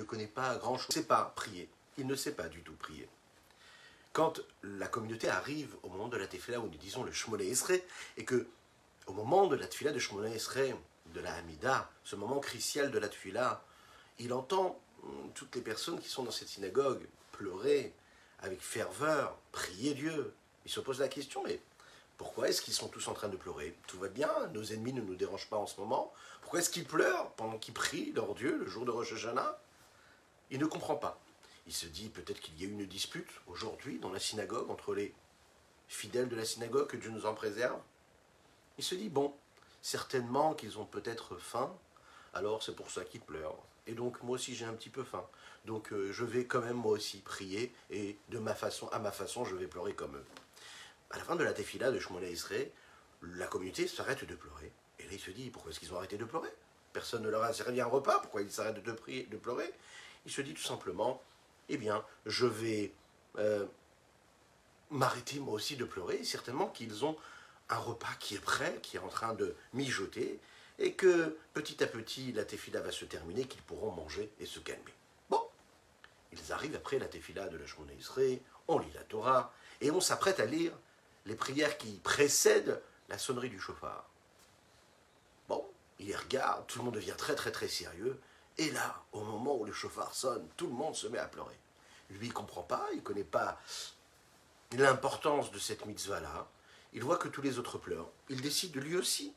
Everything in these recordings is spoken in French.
ne connaît pas grand-chose. Il ne sait pas prier. Il ne sait pas du tout prier. Quand la communauté arrive au moment de la Tefila, où nous disons le Shmoneh Esrei, et que au moment de la Tefila de Shmoneh Esrei, de la Hamida, ce moment crucial de la Tefila, il entend toutes les personnes qui sont dans cette synagogue pleurer avec ferveur, prier Dieu. Il se pose la question, mais pourquoi est-ce qu'ils sont tous en train de pleurer? Tout va bien, nos ennemis ne nous dérangent pas en ce moment. Pourquoi est-ce qu'ils pleurent pendant qu'ils prient leur Dieu le jour de Rosh Hashanah? Il ne comprend pas. Il se dit peut-être qu'il y a eu une dispute aujourd'hui dans la synagogue entre les fidèles de la synagogue, que Dieu nous en préserve. Il se dit, bon, certainement qu'ils ont peut-être faim, alors c'est pour ça qu'ils pleurent. Et donc moi aussi j'ai un petit peu faim. Donc je vais quand même moi aussi prier, et de ma façon, à ma façon, je vais pleurer comme eux. À la fin de la Tefila de Shmoneh Esrei, la communauté s'arrête de pleurer. Et là il se dit, pourquoi est-ce qu'ils ont arrêté de pleurer? Personne ne leur a servi un repas, pourquoi ils s'arrêtent de pleurer? Il se dit tout simplement, eh bien, je vais m'arrêter moi aussi de pleurer. Et certainement qu'ils ont un repas qui est prêt, qui est en train de mijoter, et que petit à petit la Tefila va se terminer, qu'ils pourront manger et se calmer. Bon, ils arrivent après la Tefila de la Shmoneh Esrei, on lit la Torah, et on s'apprête à lire les prières qui précèdent la sonnerie du chauffard. Bon, il les regarde, tout le monde devient très très très sérieux, et là, au moment où le chauffard sonne, tout le monde se met à pleurer. Lui, il ne comprend pas, il ne connaît pas l'importance de cette mitzvah-là. Il voit que tous les autres pleurent. Il décide lui aussi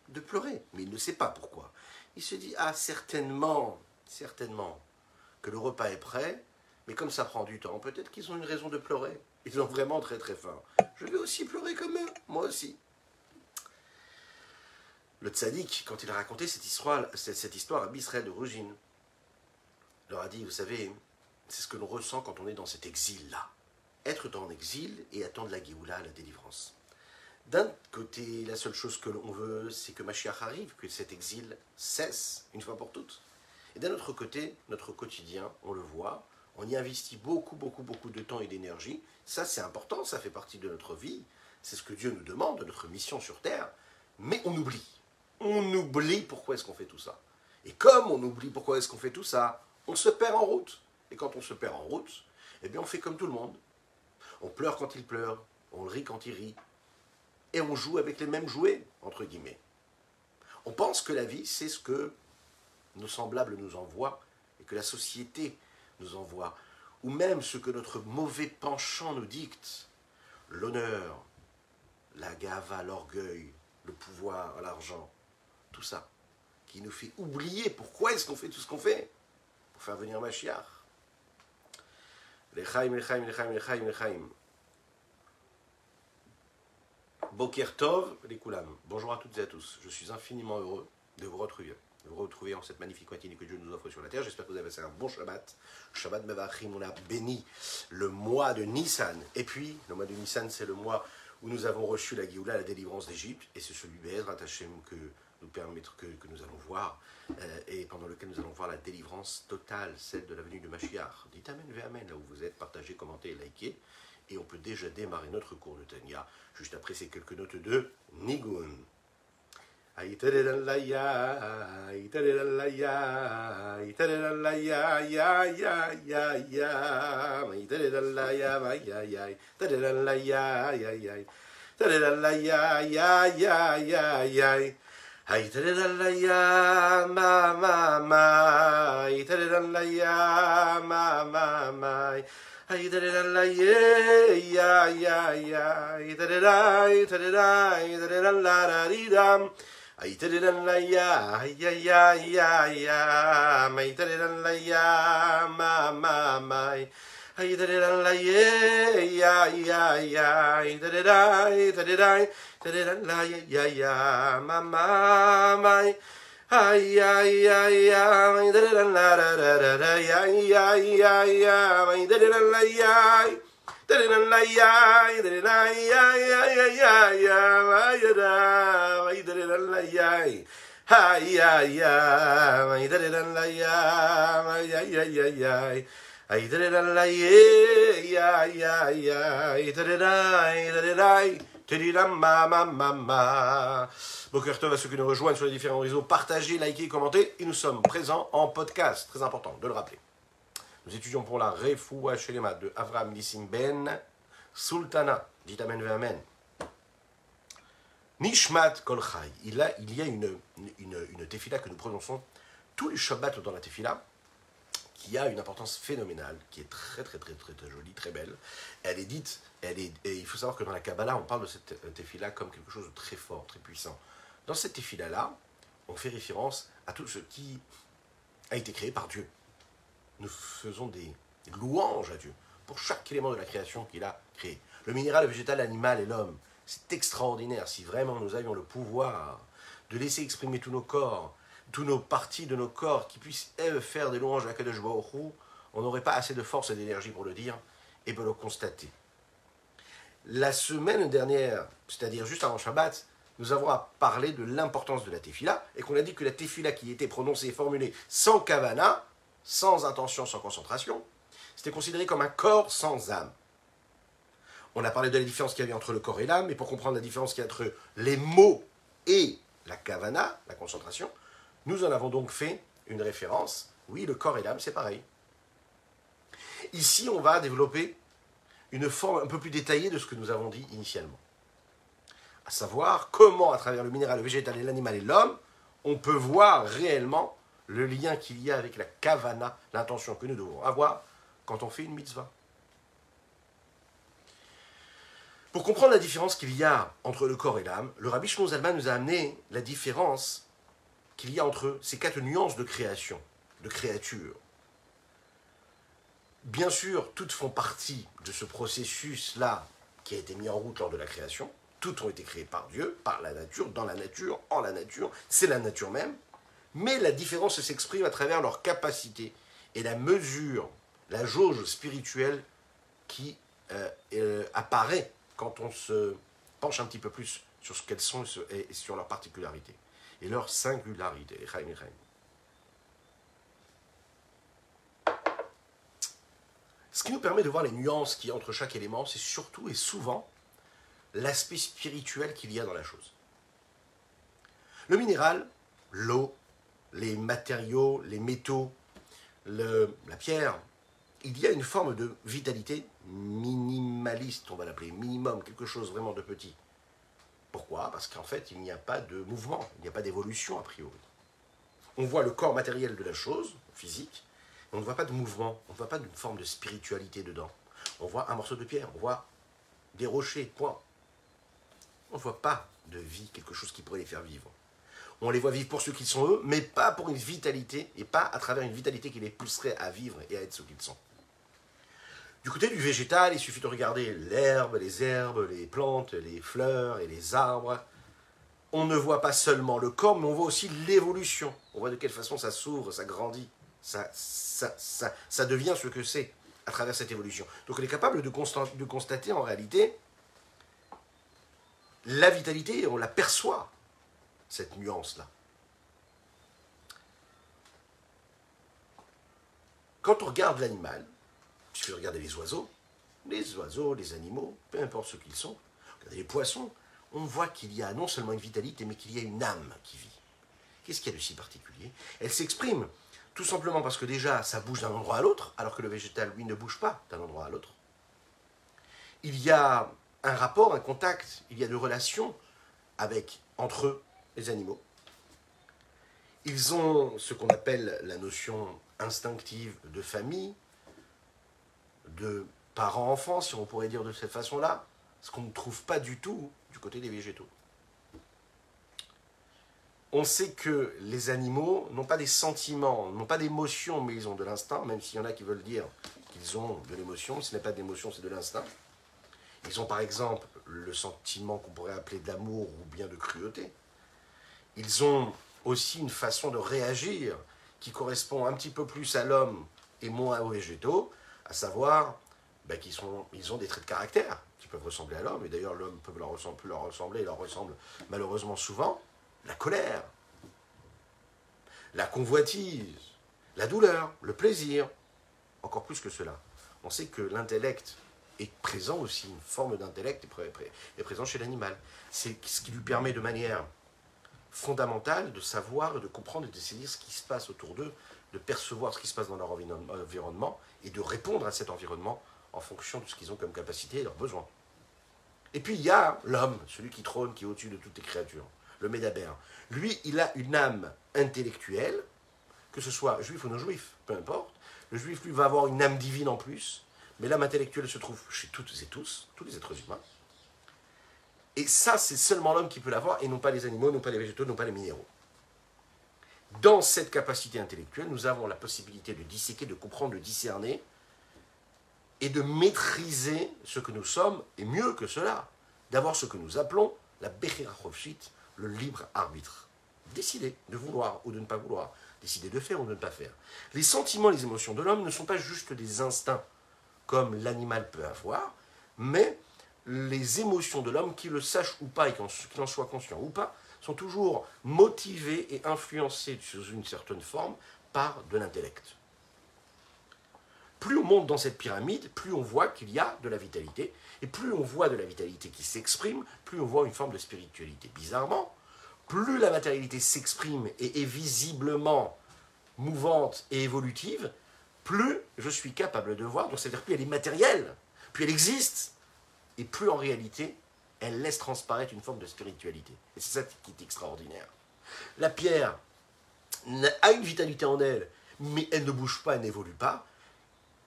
de pleurer, mais il ne sait pas pourquoi. Il se dit, ah, certainement que le repas est prêt, mais comme ça prend du temps, peut-être qu'ils ont une raison de pleurer. Ils ont vraiment très très faim. Je vais aussi pleurer comme eux, moi aussi. Le tzaddik, quand il a raconté cette histoire à Bisraël de Rujin, leur a dit, vous savez, c'est ce que l'on ressent quand on est dans cet exil-là. Être en exil et attendre la Géoula, la délivrance. D'un côté, la seule chose que l'on veut, c'est que Mashiach arrive, que cet exil cesse, une fois pour toutes. Et d'un autre côté, notre quotidien, on le voit, on y investit beaucoup de temps et d'énergie. Ça, c'est important, ça fait partie de notre vie. C'est ce que Dieu nous demande, de notre mission sur Terre. Mais on oublie. On oublie pourquoi est-ce qu'on fait tout ça. Et comme on oublie pourquoi est-ce qu'on fait tout ça, on se perd en route. Et quand on se perd en route, eh bien on fait comme tout le monde. On pleure quand il pleure, on rit quand il rit. Et on joue avec les mêmes jouets, entre guillemets. On pense que la vie, c'est ce que nos semblables nous envoient, et que la société nous envoie, ou même ce que notre mauvais penchant nous dicte. L'honneur, la gava, l'orgueil, le pouvoir, l'argent, tout ça, qui nous fait oublier pourquoi est-ce qu'on fait tout ce qu'on fait, pour faire venir Mashiach. Lechaim, lechaim, lechaim, lechaim, lechaim. Boker Tov, les Koulam. Bonjour à toutes et à tous. Je suis infiniment heureux de vous retrouver en cette magnifique matinée que Dieu nous offre sur la terre. J'espère que vous avez passé un bon Shabbat. Shabbat Mevachim, on a béni le mois de Nissan. Et puis, le mois de Nissan, c'est le mois où nous avons reçu la Géoula, la délivrance d'Égypte. Et c'est celui Be'ezrat Hashem que nous allons voir, et pendant lequel nous allons voir la délivrance totale, celle de la venue de Mashiach. Dites Amen ve Amen, là où vous êtes, partagez, commentez et likez. Et on peut déjà démarrer notre cours de Tanya, juste après ces quelques notes de Nigun. Boker Tov à ceux qui nous rejoignent sur les différents réseaux. Partagez, likez, commentez. Et nous sommes présents en podcast. Très important de le rappeler. Nous étudions pour la Refoua Shelema de Avraham Nissim Ben Sultana. Dites Amen ve Amen. Nishmat Kol Chai. Il y a une tefila que nous prononçons tous les Shabbats dans la tefila, qui a une importance phénoménale, qui est très jolie, très belle. Elle est dite, et il faut savoir que dans la Kabbalah, on parle de cette tefila comme quelque chose de très fort, très puissant. Dans cette tefila-là, on fait référence à tout ce qui a été créé par Dieu. Nous faisons des louanges à Dieu pour chaque élément de la création qu'il a créé. Le minéral, le végétal, l'animal et l'homme. C'est extraordinaire si vraiment nous avions le pouvoir de laisser exprimer tous nos corps, tous nos parties de nos corps qui puissent faire des louanges à Kadosh Baruch Hu. On n'aurait pas assez de force et d'énergie pour le dire et pour le constater. La semaine dernière, c'est-à-dire juste avant Shabbat, nous avons parlé de l'importance de la tefila et qu'on a dit que la tefila qui était prononcée et formulée sans kavana, sans intention, sans concentration, c'était considéré comme un corps sans âme. On a parlé de la différence qu'il y avait entre le corps et l'âme, et pour comprendre la différence qu'il y a entre les mots et la kavana, la concentration, nous en avons donc fait une référence. Oui, le corps et l'âme, c'est pareil. Ici, on va développer une forme un peu plus détaillée de ce que nous avons dit initialement. À savoir comment, à travers le minéral, le végétal et l'animal et l'homme, on peut voir réellement le lien qu'il y a avec la kavana, l'intention que nous devons avoir quand on fait une mitzvah. Pour comprendre la différence qu'il y a entre le corps et l'âme, le Rabbi Shlomo Zalman nous a amené la différence qu'il y a entre ces 4 nuances de création, de créature. Bien sûr, toutes font partie de ce processus-là qui a été mis en route lors de la création. Toutes ont été créées par Dieu, par la nature, dans la nature, en la nature. C'est la nature même. Mais la différence s'exprime à travers leur capacité et la mesure, la jauge spirituelle qui apparaît quand on se penche un petit peu plus sur ce qu'elles sont et sur leurs particularités et leur singularité. Ce qui nous permet de voir les nuances qu'il y a entre chaque élément, c'est surtout et souvent l'aspect spirituel qu'il y a dans la chose. Le minéral, l'eau, les matériaux, les métaux, la pierre, il y a une forme de vitalité minimaliste, on va l'appeler, minimum, quelque chose vraiment de petit. Pourquoi ? Parce qu'en fait, il n'y a pas de mouvement, il n'y a pas d'évolution a priori. On voit le corps matériel de la chose, physique, on ne voit pas de mouvement, on ne voit pas d'une forme de spiritualité dedans. On voit un morceau de pierre, on voit des rochers, point. On ne voit pas de vie, quelque chose qui pourrait les faire vivre. On les voit vivre pour ce qu'ils sont eux, mais pas pour une vitalité, et pas à travers une vitalité qui les pousserait à vivre et à être ce qu'ils sont. Du côté du végétal, il suffit de regarder l'herbe, les plantes, les fleurs et les arbres. On ne voit pas seulement le corps, mais on voit aussi l'évolution. On voit de quelle façon ça s'ouvre, ça grandit, ça devient ce que c'est à travers cette évolution. Donc on est capable de constater en réalité la vitalité, on la perçoit, cette nuance-là. Quand on regarde l'animal, il suffit de regarder les oiseaux, les animaux, peu importe ce qu'ils sont, regardez les poissons, on voit qu'il y a non seulement une vitalité, mais qu'il y a une âme qui vit. Qu'est-ce qu'il y a de si particulier ? Elle s'exprime tout simplement parce que déjà, ça bouge d'un endroit à l'autre, alors que le végétal, lui, ne bouge pas d'un endroit à l'autre. Il y a un rapport, un contact, il y a des relations entre eux, les animaux. Ils ont ce qu'on appelle la notion instinctive de famille, de parents-enfants, si on pourrait dire de cette façon-là, ce qu'on ne trouve pas du tout du côté des végétaux. On sait que les animaux n'ont pas des sentiments, n'ont pas d'émotions, mais ils ont de l'instinct, même s'il y en a qui veulent dire qu'ils ont de l'émotion. Ce n'est pas d'émotion, c'est de l'instinct. Ils ont par exemple le sentiment qu'on pourrait appeler d'amour ou bien de cruauté. Ils ont aussi une façon de réagir qui correspond un petit peu plus à l'homme et moins aux végétaux, à savoir qu'ils ont des traits de caractère qui peuvent ressembler à l'homme, et d'ailleurs l'homme peut leur ressembler, et leur ressemble malheureusement souvent. La colère, la convoitise, la douleur, le plaisir. encore plus que cela. On sait que l'intellect est présent aussi, une forme d'intellect est présent chez l'animal. C'est ce qui lui permet de manière fondamentale de savoir, de comprendre et de saisir ce qui se passe autour d'eux, de percevoir ce qui se passe dans leur environnement et de répondre à cet environnement en fonction de ce qu'ils ont comme capacité et leurs besoins. Et puis il y a l'homme, celui qui trône, qui est au-dessus de toutes les créatures, le Médabère. Lui, il a une âme intellectuelle, que ce soit juif ou non juif, peu importe. Le juif, lui, va avoir une âme divine en plus, mais l'âme intellectuelle se trouve chez toutes et tous les êtres humains. Et ça, c'est seulement l'homme qui peut l'avoir, et non pas les animaux, non pas les végétaux, non pas les minéraux. Dans cette capacité intellectuelle, nous avons la possibilité de disséquer, de comprendre, de discerner, et de maîtriser ce que nous sommes, et mieux que cela, d'avoir ce que nous appelons la Bechira Chofshit, le libre arbitre. Décider de vouloir ou de ne pas vouloir, décider de faire ou de ne pas faire. Les sentiments, les émotions de l'homme ne sont pas juste des instincts, comme l'animal peut avoir, mais les émotions de l'homme, qu'il le sache ou pas, et qu'il en soit conscient ou pas, sont toujours motivées et influencées sous une certaine forme par de l'intellect. Plus on monte dans cette pyramide, plus on voit qu'il y a de la vitalité, et plus on voit de la vitalité qui s'exprime, plus on voit une forme de spiritualité. Bizarrement, plus la matérialité s'exprime et est visiblement mouvante et évolutive, plus je suis capable de voir, donc c'est-à-dire plus elle est matérielle, plus elle existe, et plus en réalité, elle laisse transparaître une forme de spiritualité. Et c'est ça qui est extraordinaire. La pierre a une vitalité en elle, mais elle ne bouge pas, elle n'évolue pas.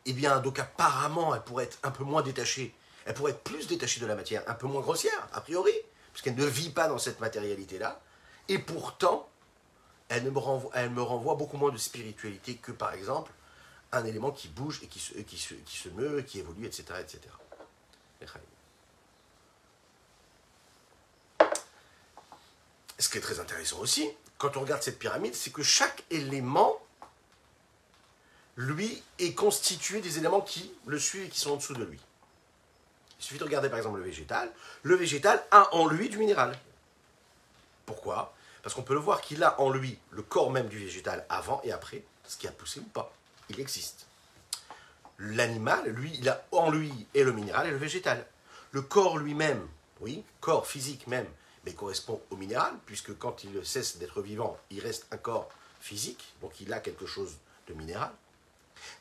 Eh bien, donc apparemment, elle pourrait être un peu moins détachée. Elle pourrait être plus détachée de la matière, un peu moins grossière, a priori, puisqu'elle ne vit pas dans cette matérialité-là. Et pourtant, elle me renvoie beaucoup moins de spiritualité que, par exemple, un élément qui bouge et qui se meut, qui évolue, etc. etc. Ce qui est très intéressant aussi, quand on regarde cette pyramide, c'est que chaque élément, lui, est constitué des éléments qui le suivent et qui sont en dessous de lui. Il suffit de regarder par exemple le végétal. Le végétal a en lui du minéral. Pourquoi ? Parce qu'on peut le voir qu'il a en lui le corps même du végétal avant et après, ce qui a poussé ou pas. Il existe. L'animal, lui, il a en lui et le minéral et le végétal. Le corps lui-même, oui, corps physique même, mais correspond au minéral, puisque quand il cesse d'être vivant, il reste un corps physique, donc il a quelque chose de minéral.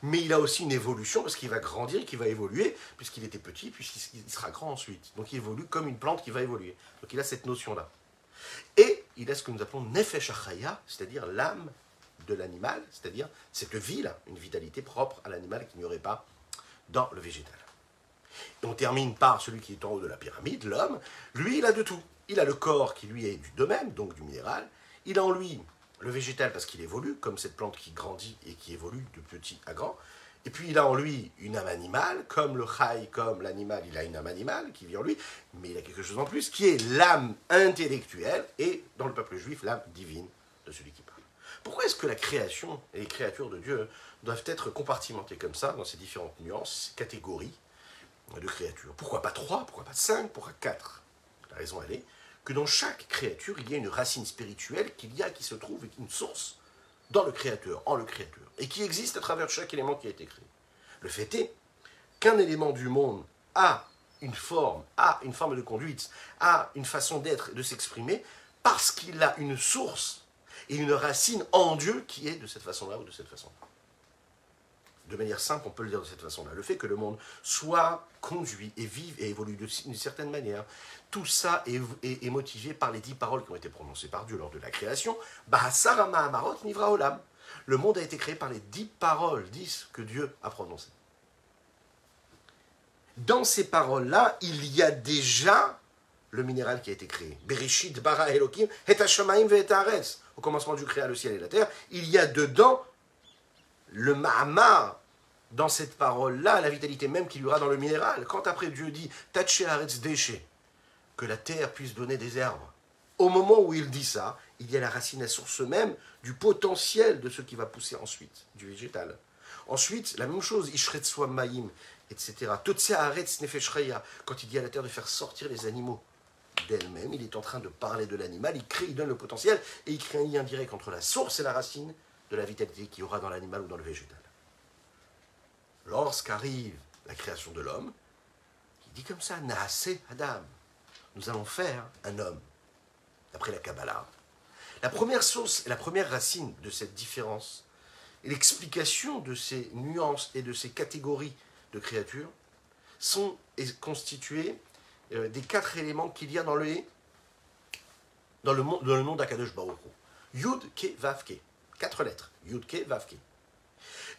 Mais il a aussi une évolution, parce qu'il va grandir, qu'il va évoluer, puisqu'il était petit, puisqu'il sera grand ensuite. Donc il évolue comme une plante qui va évoluer. Donc il a cette notion-là. Et il a ce que nous appelons Nefesh Achaya, c'est-à-dire l'âme de l'animal, c'est-à-dire cette vie-là, une vitalité propre à l'animal qu'il n'y aurait pas dans le végétal. Et on termine par celui qui est en haut de la pyramide, l'homme. Lui, il a de tout. Il a le corps qui lui est du domaine, donc du minéral. Il a en lui le végétal parce qu'il évolue, comme cette plante qui grandit et qui évolue de petit à grand. Et puis il a en lui une âme animale, comme le chai, comme l'animal, il a une âme animale qui vit en lui, mais il a quelque chose en plus qui est l'âme intellectuelle et, dans le peuple juif, l'âme divine de celui qui parle. Pourquoi est-ce que la création et les créatures de Dieu doivent être compartimentées comme ça, dans ces différentes nuances, catégories de créatures? Pourquoi pas 3, pourquoi pas 5, pourquoi 4? La raison, elle est que dans chaque créature, il y a une racine spirituelle qui se trouve, une source, dans le Créateur, en le Créateur, et qui existe à travers chaque élément qui a été créé. Le fait est qu'un élément du monde a une forme de conduite, a une façon d'être et de s'exprimer, parce qu'il a une source et une racine en Dieu qui est de cette façon-là ou de cette façon-là. De manière simple, on peut le dire de cette façon-là. Le fait que le monde soit conduit et vive et évolue d'une certaine manière, tout ça est motivé par les 10 paroles qui ont été prononcées par Dieu lors de la création. Bahasara Mahamarot Nivra Olam. Le monde a été créé par les 10 paroles, 10 que Dieu a prononcées. Dans ces paroles-là, il y a déjà le minéral qui a été créé. Bereshit bara Elokim et hashamayim ve et haaretz. Au commencement du créa le ciel et la terre, il y a dedans le Mahamar. Dans cette parole-là, la vitalité même qu'il y aura dans le minéral. Quand après Dieu dit « Taché haaretz déché », que la terre puisse donner des herbes, au moment où il dit ça, il y a la racine, la source même du potentiel de ce qui va pousser ensuite, du végétal. Ensuite, la même chose, « Ishretzwa maïm », etc. « Totse haaretz nefeshreya », quand il dit à la terre de faire sortir les animaux d'elle-même, il est en train de parler de l'animal, il donne le potentiel, et il crée un lien direct entre la source et la racine de la vitalité qu'il y aura dans l'animal ou dans le végétal. lorsqu'arrive la création de l'homme, il dit comme ça, Naase Adam, nous allons faire un homme, d'après la Kabbalah. La première source et la première racine de cette différence, et l'explication de ces nuances et de ces catégories de créatures, sont constituées des 4 éléments qu'il y a dans le nom d'Akadosh Baruch Hu. Yud, Ke, Vav, Ke. 4 lettres. Yud, Ke, Vav, Ke.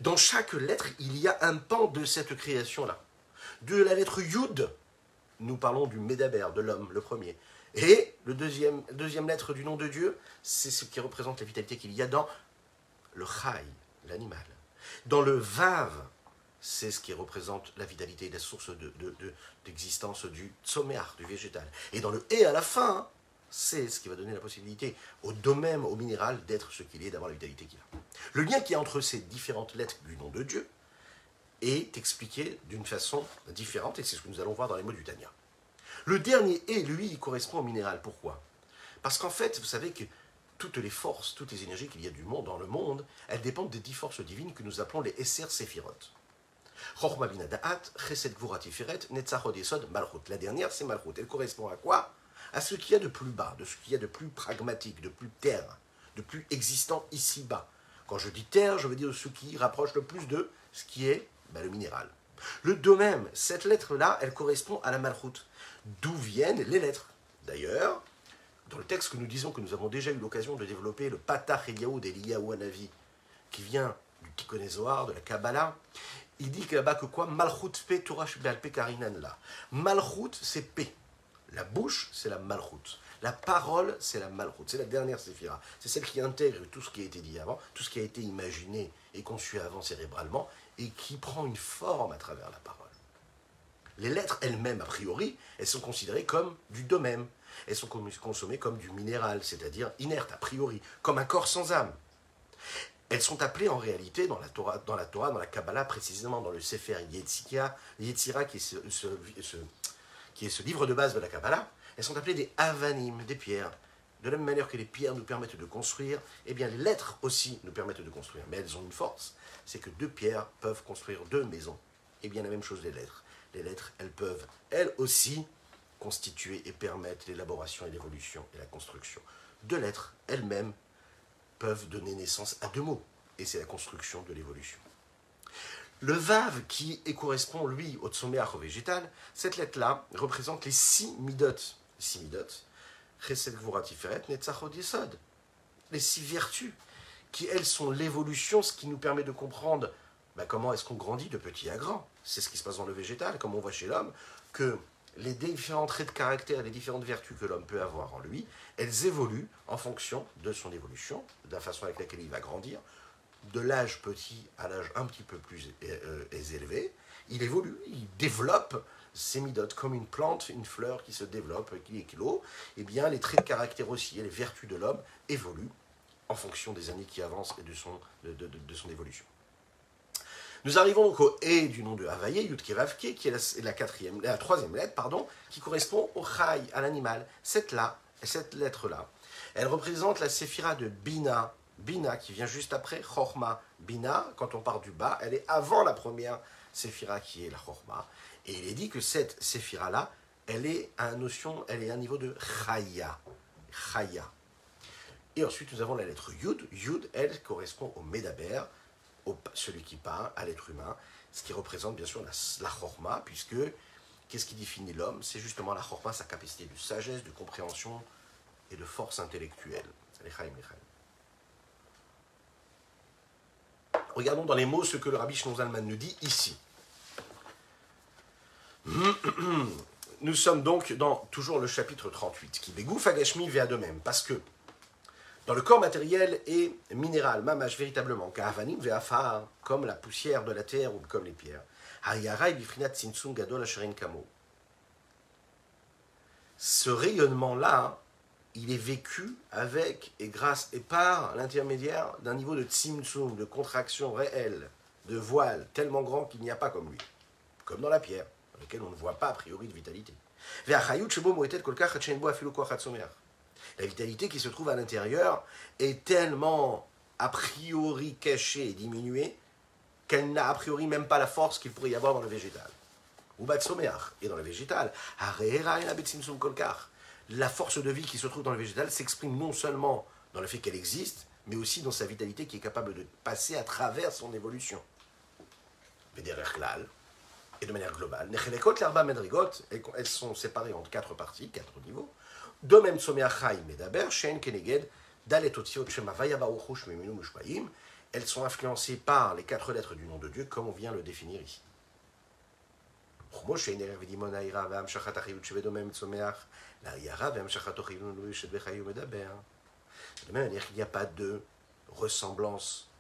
Dans chaque lettre, il y a un pan de cette création-là. De la lettre Yud, nous parlons du Médaber, de l'homme, le premier. Et le deuxième lettre du nom de Dieu, c'est ce qui représente la vitalité qu'il y a dans le Chai, l'animal. Dans le Vav, c'est ce qui représente la vitalité et la source d'existence du Tzomeach, du végétal. Et dans le Et à la fin, c'est ce qui va donner la possibilité au domaine, au minéral, d'être ce qu'il est, d'avoir la vitalité qu'il a. Le lien qui est entre ces différentes lettres du nom de Dieu est expliqué d'une façon différente, et c'est ce que nous allons voir dans les mots du Tanya. Le dernier Et, lui, il correspond au minéral. Pourquoi? Parce qu'en fait, vous savez que toutes les forces, toutes les énergies qu'il y a du monde dans le monde, elles dépendent des 10 forces divines que nous appelons les Esser Séphirot. Chochma Bina Da'at, Chesed Gvura Tiferet, Netzachod Yesod, Malchut. La dernière, c'est Malchut. Elle correspond à quoi? À ce qu'il y a de plus bas, de ce qu'il y a de plus pragmatique, de plus terre, de plus existant ici-bas. Quand je dis terre, je veux dire ce qui rapproche le plus de ce qui est le minéral. De même, cette lettre-là, elle correspond à la Malchut, d'où viennent les lettres. D'ailleurs, dans le texte que nous disons que nous avons déjà eu l'occasion de développer, le Patach Eliyahu d'Eliyahu Hanavi, qui vient du Tikkun Zohar, de la Kabbalah, il dit là-bas que quoi? Malchut P, Torah Shbeal P Karinan là. Malchut, c'est P. La bouche, c'est la Malchut. La parole, c'est la Malchut. C'est la dernière séphira. C'est celle qui intègre tout ce qui a été dit avant, tout ce qui a été imaginé et conçu avant cérébralement, et qui prend une forme à travers la parole. Les lettres elles-mêmes, a priori, elles sont considérées comme du domaine. Elles sont consommées comme du minéral, c'est-à-dire inerte, a priori, comme un corps sans âme. Elles sont appelées en réalité dans la Torah, dans la Kabbalah, précisément dans le Sefer Yetzira, qui est ce livre de base de la Kabbalah, elles sont appelées des avanim, des pierres. De la même manière que les pierres nous permettent de construire, eh bien les lettres aussi nous permettent de construire. Mais elles ont une force, c'est que 2 pierres peuvent construire 2 maisons. Eh bien la même chose les lettres. Les lettres, elles peuvent, elles aussi, constituer et permettre l'élaboration et l'évolution et la construction. 2 lettres, elles-mêmes, peuvent donner naissance à 2 mots. Et c'est la construction de l'évolution. Le Vav, qui correspond, lui, au Tzomeach, au végétal, cette lettre-là représente les 6 midot. Les 6 midot, Chesed Gvura Tiferet, Netzachod Yesod. Les 6 vertus, qui, elles, sont l'évolution, ce qui nous permet de comprendre comment est-ce qu'on grandit de petit à grand. C'est ce qui se passe dans le végétal, comme on voit chez l'homme, que les différents traits de caractère, les différentes vertus que l'homme peut avoir en lui, elles évoluent en fonction de son évolution, de la façon avec laquelle il va grandir, de l'âge petit à l'âge un petit peu plus élevé. Il évolue, il développe ses midotes comme une plante, une fleur qui se développe, qui éclot. Eh bien, les traits de caractère aussi et les vertus de l'homme évoluent en fonction des années qui avancent et de son évolution. Nous arrivons donc au E du nom de Havaye, Yud Ke Vav Ke, qui est la 3e lettre, qui correspond au Chai, à l'animal. Cette lettre-là, elle représente la séphira de Bina, Bina qui vient juste après, Chochma. Bina, quand on part du bas, elle est avant la première séphira qui est la Chochma. Et il est dit que cette séphira-là, elle est à un niveau de Chaya. Chaya. Et ensuite, nous avons la lettre Yud. Yud, elle, correspond au Médaber, celui qui parle, à l'être humain, ce qui représente bien sûr la Chochma, puisque qu'est-ce qui définit l'homme? C'est justement la Chochma, sa capacité de sagesse, de compréhension et de force intellectuelle. Regardons dans les mots ce que le Rabbi Shlomo Zalman nous dit ici. Nous sommes donc dans toujours le chapitre 38, qui Begouf Agashmi vea de même, parce que dans le corps matériel et minéral, mamash véritablement, ka'avanim ve'afar, comme la poussière de la terre ou comme les pierres, hariyarai bifrinat tsimtsum gadol asherin kamo. Ce rayonnement-là, il est vécu avec et grâce et par l'intermédiaire d'un niveau de tsimtsum, de contraction réelle, de voile tellement grand qu'il n'y a pas comme lui, comme dans la pierre, dans laquelle on ne voit pas a priori de vitalité. La vitalité qui se trouve à l'intérieur est tellement a priori cachée et diminuée qu'elle n'a a priori même pas la force qu'il pourrait y avoir dans le végétal. Ou batsomeach, et dans le végétal, la force de vie qui se trouve dans le végétal s'exprime non seulement dans le fait qu'elle existe, mais aussi dans sa vitalité qui est capable de passer à travers son évolution. Et de manière globale, elles sont séparées en 4 parties, 4 niveaux. De même, elles sont influencées par les 4 lettres du nom de Dieu, comme on vient le définir ici. De même manière qu'il n'y a pas de ressemblance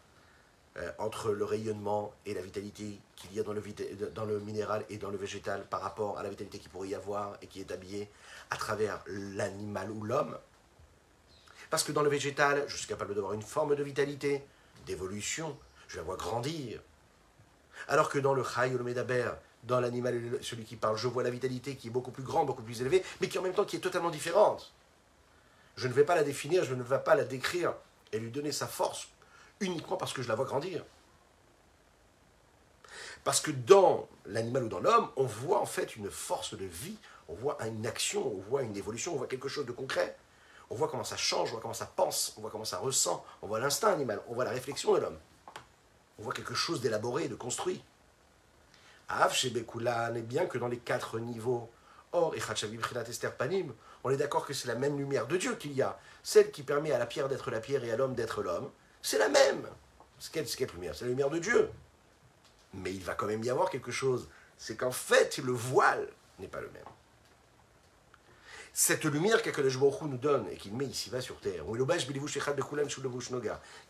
entre le rayonnement et la vitalité qu'il y a dans le minéral et dans le végétal par rapport à la vitalité qu'il pourrait y avoir et qui est habillée à travers l'animal ou l'homme. Parce que dans le végétal, je suis capable d'avoir une forme de vitalité, d'évolution, je la vois grandir. Alors que dans le Chai ou le Medaber, dans l'animal, celui qui parle, je vois la vitalité qui est beaucoup plus grande, beaucoup plus élevée, mais qui en même temps qui est totalement différente. Je ne vais pas la définir, je ne vais pas la décrire et lui donner sa force uniquement parce que je la vois grandir. Parce que dans l'animal ou dans l'homme, on voit en fait une force de vie, on voit une action, on voit une évolution, on voit quelque chose de concret. On voit comment ça change, on voit comment ça pense, on voit comment ça ressent, on voit l'instinct animal, on voit la réflexion de l'homme. On voit quelque chose d'élaboré, de construit. Av Shebekula n'est bien que dans les 4 niveaux. Or, on est d'accord que c'est la même lumière de Dieu qu'il y a. Celle qui permet à la pierre d'être la pierre et à l'homme d'être l'homme. C'est la même. C'est quelle lumière? C'est la lumière de Dieu. Mais il va quand même y avoir quelque chose. C'est qu'en fait, le voile n'est pas le même. Cette lumière qu'Akadosh Baruch Hu nous donne et qu'il met ici-bas sur terre,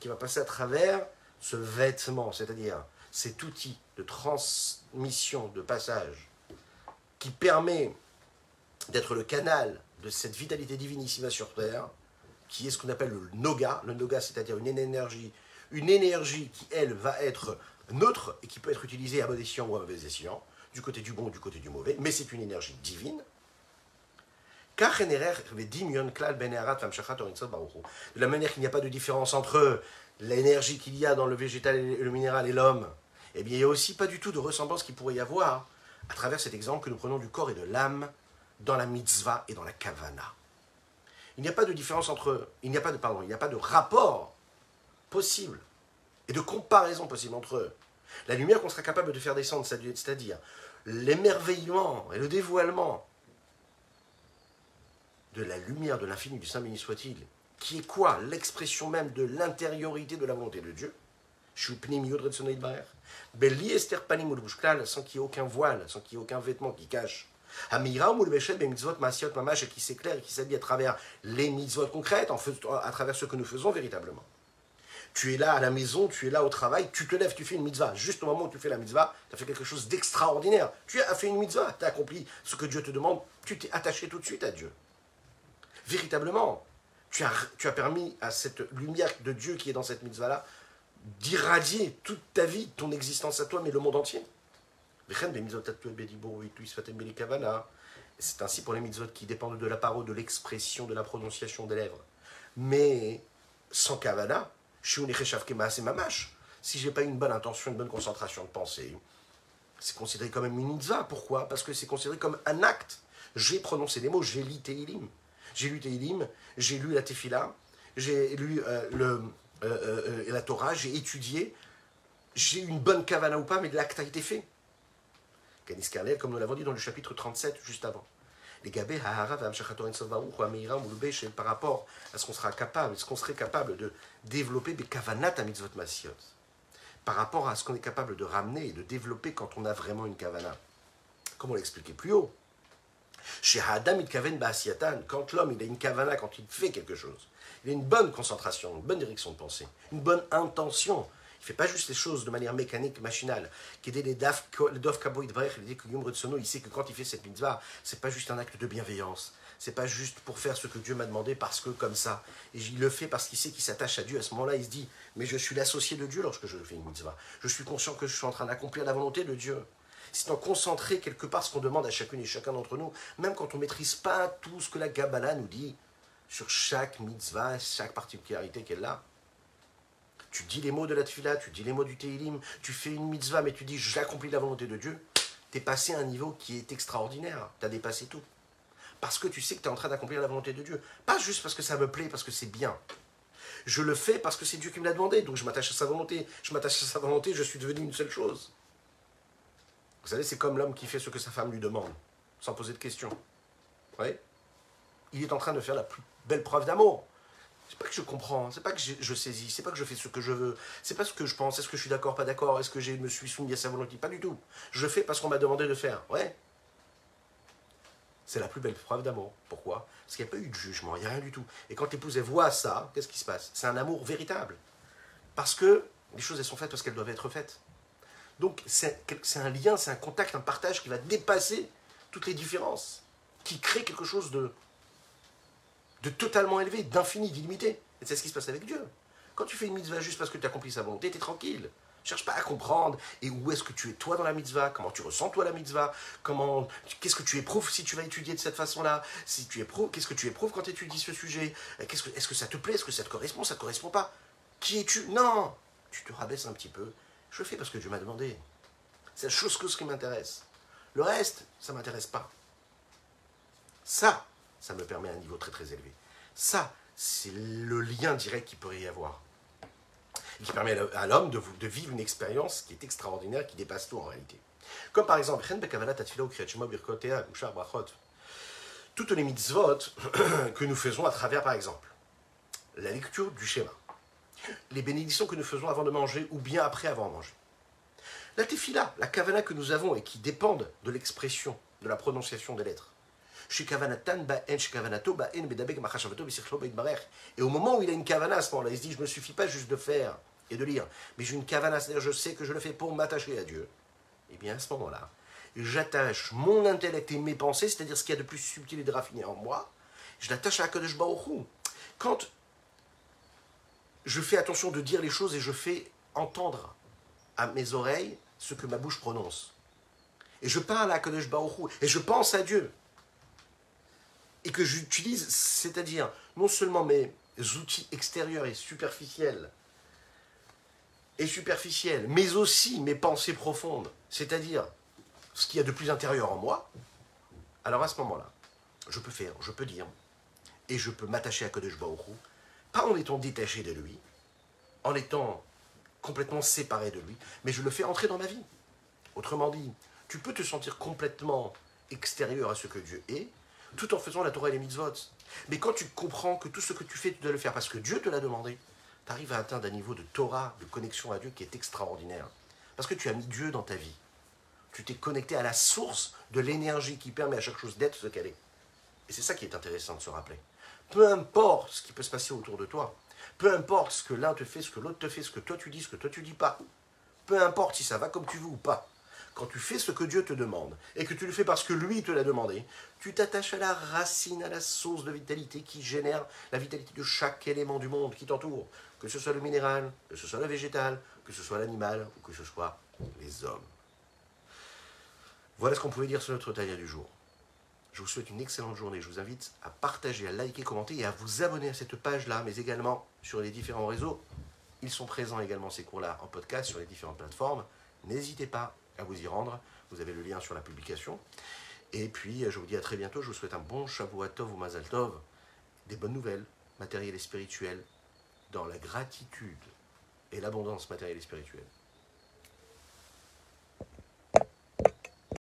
qui va passer à travers ce vêtement, c'est-à-dire cet outil de transmission, de passage, qui permet d'être le canal de cette vitalité divine ici-bas sur terre, qui est ce qu'on appelle le Noga. Le Noga, c'est-à-dire une énergie qui, elle, va être neutre et qui peut être utilisée à bon escient ou à mauvais escient, du côté du bon ou du côté du mauvais, mais c'est une énergie divine. De la manière qu'il n'y a pas de différence entre l'énergie qu'il y a dans le végétal et le minéral et l'homme, eh bien, il n'y a aussi pas du tout de ressemblance qu'il pourrait y avoir à travers cet exemple que nous prenons du corps et de l'âme dans la mitzvah et dans la kavana. Il n'y a pas de différence entre il n'y a pas de rapport possible et de comparaison possible entre eux. La lumière qu'on sera capable de faire descendre, c'est-à-dire l'émerveillement et le dévoilement de la lumière de l'infini du Saint béni soit-il, qui est quoi? L'expression même de l'intériorité de la volonté de Dieu. Sans qu'il n'y ait aucun voile, sans qu'il y ait aucun vêtement qui cache. Et qui s'éclaire et qui s'habille à travers les mitzvot concrètes, à travers ce que nous faisons véritablement. Tu es là à la maison, tu es là au travail, tu te lèves, tu fais une mitzvah. Juste au moment où tu fais la mitzvah, tu as fait quelque chose d'extraordinaire. Tu as fait une mitzvah, tu as accompli ce que Dieu te demande, tu t'es attaché tout de suite à Dieu. Véritablement, tu as permis à cette lumière de Dieu qui est dans cette mitzvah-là d'irradier toute ta vie, ton existence à toi, mais le monde entier. C'est ainsi pour les mitzvot qui dépendent de la parole, de l'expression, de la prononciation des lèvres. Mais sans kavana, si j'ai pas une bonne intention, une bonne concentration de pensée, c'est considéré comme une mitzvah. Pourquoi? Parce que c'est considéré comme un acte. J'ai prononcé les mots, j'ai lu Tehillim. J'ai lu Tehillim, j'ai lu la Tefila, j'ai lu la Torah, j'ai étudié, j'ai eu une bonne kavana ou pas, mais l'acte a été fait. Canis Carlel, comme nous l'avons dit dans le chapitre 37, juste avant. Les gabé, par rapport à ce qu'on sera capable, ce qu'on serait capable de développer des kavanat à mitzvot masiot. Par rapport à ce qu'on est capable de ramener et de développer quand on a vraiment une kavana. Comme on l'expliquait plus haut. Chez Adam, il kaven ba'asiatan, quand l'homme il a une kavana, quand il fait quelque chose, il a une bonne concentration, une bonne direction de pensée, une bonne intention. Il ne fait pas juste les choses de manière mécanique, machinale. Il sait que quand il fait cette mitzvah, ce n'est pas juste un acte de bienveillance. Ce n'est pas juste pour faire ce que Dieu m'a demandé parce que comme ça. Et il le fait parce qu'il sait qu'il s'attache à Dieu. À ce moment-là, il se dit, mais je suis l'associé de Dieu lorsque je fais une mitzvah. Je suis conscient que je suis en train d'accomplir la volonté de Dieu. C'est en concentrer quelque part ce qu'on demande à chacune et chacun d'entre nous, même quand on ne maîtrise pas tout ce que la Kabbalah nous dit sur chaque mitzvah, chaque particularité qu'elle a. tu dis les mots de la tefila, tu dis les mots du Tehillim, tu fais une mitzvah, mais tu dis j'accomplis la volonté de Dieu, tu es passé à un niveau qui est extraordinaire. Tu as dépassé tout. Parce que tu sais que tu es en train d'accomplir la volonté de Dieu. Pas juste parce que ça me plaît, parce que c'est bien. Je le fais parce que c'est Dieu qui me l'a demandé, donc je m'attache à sa volonté. Je m'attache à sa volonté, je suis devenu une seule chose. Vous savez, c'est comme l'homme qui fait ce que sa femme lui demande, sans poser de questions. Ouais. Il est en train de faire la plus belle preuve d'amour. C'est pas que je comprends, c'est pas que je saisis, c'est pas que je fais ce que je veux, c'est pas ce que je pense, est-ce que je suis d'accord, pas d'accord, est-ce que je me suis soumis à sa volonté, pas du tout. Je le fais parce qu'on m'a demandé de faire, ouais. C'est la plus belle preuve d'amour. Pourquoi? Parce qu'il n'y a pas eu de jugement, il n'y a rien du tout. Et quand l'épouse elle voit ça, qu'est-ce qui se passe? C'est un amour véritable. Parce que les choses elles sont faites parce qu'elles doivent être faites. Donc c'est un lien, c'est un contact, un partage qui va dépasser toutes les différences, qui crée quelque chose de totalement élevé, d'infini, d'illimité. Et c'est ce qui se passe avec Dieu. Quand tu fais une mitzvah juste parce que tu accomplis sa volonté, tu es tranquille. Cherche pas à comprendre et où est-ce que tu es toi dans la mitzvah, comment tu ressens toi la mitzvah, qu'est-ce que tu éprouves si tu vas étudier de cette façon-là, si tu éprouves, qu'est-ce que tu éprouves quand tu étudies ce sujet, est-ce que ça te plaît, est-ce que ça te correspond, ça te correspond pas. Qui es-tu? Non, tu te rabaisses un petit peu. Je le fais parce que Dieu m'a demandé. C'est la chose qui m'intéresse. Le reste, ça m'intéresse pas. Ça me permet un niveau très très élevé. Ça, c'est le lien direct qu'il pourrait y avoir. Et qui permet à l'homme de vivre une expérience qui est extraordinaire, qui dépasse tout en réalité. Comme par exemple, toutes les mitzvot que nous faisons à travers, par exemple, la lecture du schéma, les bénédictions que nous faisons avant de manger ou bien après avoir mangé. La tefila, la kavana que nous avons et qui dépendent de l'expression, de la prononciation des lettres. Et au moment où il a une kavana, à ce moment-là, il se dit, je ne me suffis pas juste de faire et de lire, mais j'ai une kavana, c'est-à-dire je sais que je le fais pour m'attacher à Dieu. Et bien à ce moment-là, j'attache mon intellect et mes pensées, c'est-à-dire ce qu'il y a de plus subtil et de raffiné en moi, je l'attache à Kadosh Baruch Hu. Quand je fais attention de dire les choses et je fais entendre à mes oreilles ce que ma bouche prononce. Et je parle à Kadosh Baruch Hu, et je pense à Dieu. Et que j'utilise, c'est-à-dire non seulement mes outils extérieurs et superficiels, mais aussi mes pensées profondes, c'est-à-dire ce qu'il y a de plus intérieur en moi, alors à ce moment-là, je peux faire, je peux dire, et je peux m'attacher à Kadosh Baruch Hu, pas en étant détaché de lui, en étant complètement séparé de lui, mais je le fais entrer dans ma vie. Autrement dit, tu peux te sentir complètement extérieur à ce que Dieu est, tout en faisant la Torah et les mitzvot. Mais quand tu comprends que tout ce que tu fais, tu dois le faire parce que Dieu te l'a demandé, tu arrives à atteindre un niveau de Torah, de connexion à Dieu qui est extraordinaire. Parce que tu as mis Dieu dans ta vie. Tu t'es connecté à la source de l'énergie qui permet à chaque chose d'être ce qu'elle est. Et c'est ça qui est intéressant de se rappeler. Peu importe ce qui peut se passer autour de toi, peu importe ce que l'un te fait, ce que l'autre te fait, ce que toi tu dis, ce que toi tu dis pas, peu importe si ça va comme tu veux ou pas, quand tu fais ce que Dieu te demande, et que tu le fais parce que lui te l'a demandé, tu t'attaches à la racine, à la source de vitalité qui génère la vitalité de chaque élément du monde qui t'entoure, que ce soit le minéral, que ce soit le végétal, que ce soit l'animal, ou que ce soit les hommes. Voilà ce qu'on pouvait dire sur notre tailleur du jour. Je vous souhaite une excellente journée. Je vous invite à partager, à liker, commenter et à vous abonner à cette page-là, mais également sur les différents réseaux. Ils sont présents également, ces cours-là, en podcast sur les différentes plateformes. N'hésitez pas à vous y rendre. Vous avez le lien sur la publication. Et puis, je vous dis à très bientôt. Je vous souhaite un bon Shavuot Tov ou Mazal Tov. Des bonnes nouvelles, matérielles et spirituelles, dans la gratitude et l'abondance matérielle et spirituelle.